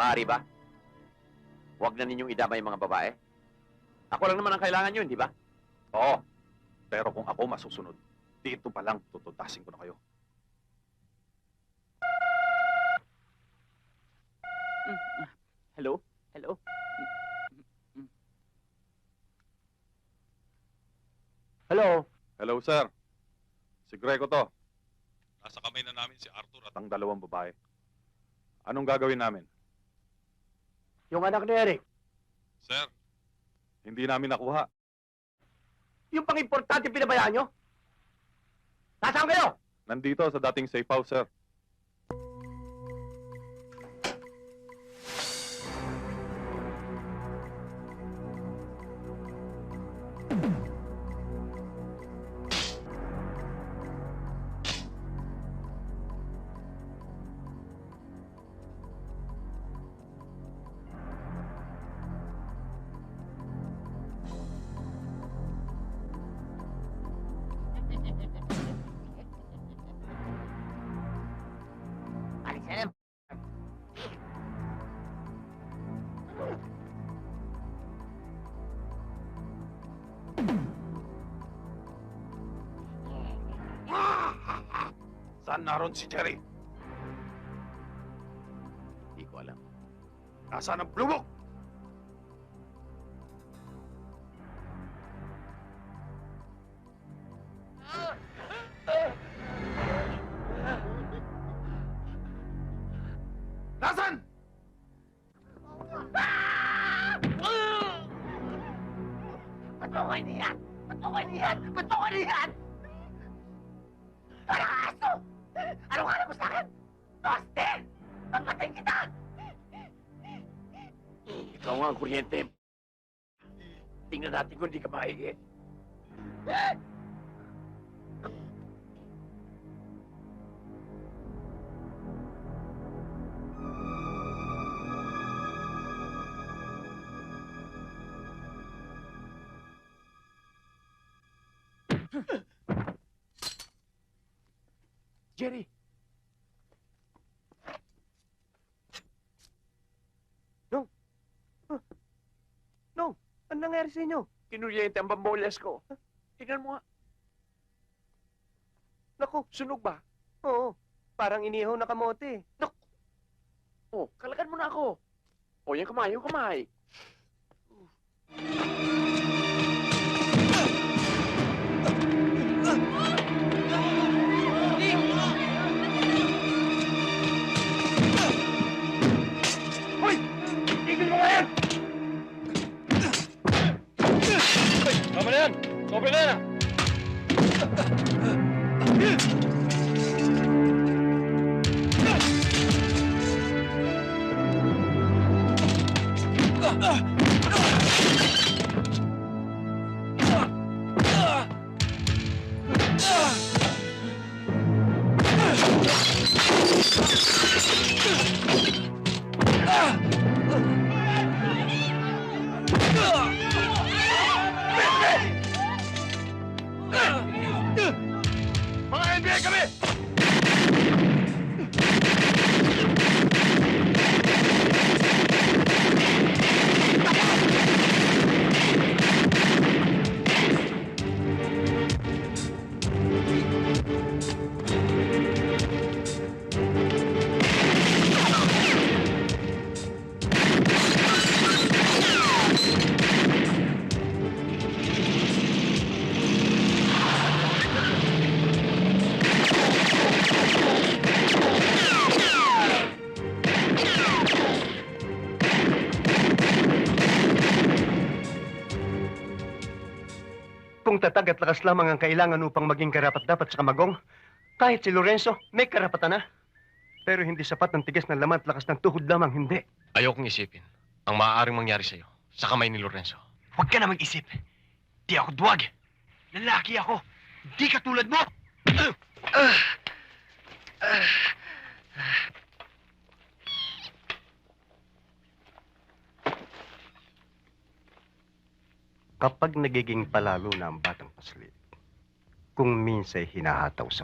Maaari ba? Huwag na ninyong idama yung mga babae. Ako lang naman ang kailangan nyo, hindi ba? Oo. Pero kung ako masusunod, dito pa lang tututasin ko na kayo. Hello? Hello? Hello? Hello, sir. Si Greco to. Nasa kamay na namin si Arthur at ang dalawang babae. Anong gagawin namin? Yung anak ni Eric. Sir, hindi namin nakuha. Yung pang-importante pinabayaan nyo? Nasaan kayo? Nandito sa dating safe house, sir. Alis na lang. Saan naroon si Jerry? Hindi ko alam. Nasaan ang Blue Book? Nasaan? Patungan niyan! Patungan niyan! Patungan niyan! Ano ka aso? Anong hanap mo sa akin? Austin! Papatayin kita! Ikaw nga ang kuryente. Tingnan natin kung di ka maigi. Jerry! No, ano nangyari sa inyo? Kinuryente ang bambolyas ko. Tingnan mo nga. Naku, Sunog ba? oo. Parang inihaw na kamote. Oh, kalagan mo na ako. O, yung kamay, yung kamay. Hoy! Tigil mo nga yan! Tama na yan! Sobrang na yan! Mga NBA kami! Kung tatag at lakas lamang ang kailangan upang maging karapat-dapat sa kamagong, kahit si Lorenzo, may karapatan na. Pero hindi sapat ng tigas ng laman at lakas ng tuhod lamang, hindi. Ayokong isipin ang maaaring mangyari sa'yo sa kamay ni Lorenzo. Huwag ka na mag-isip. Di ako duwag. Lalaki ako. Di katulad mo. Kapag nagiging palalo na ang batang paslit, kung minsa'y hinahataw sa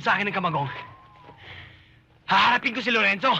sa akin ng kamagong, haharapin ko si Lorenzo.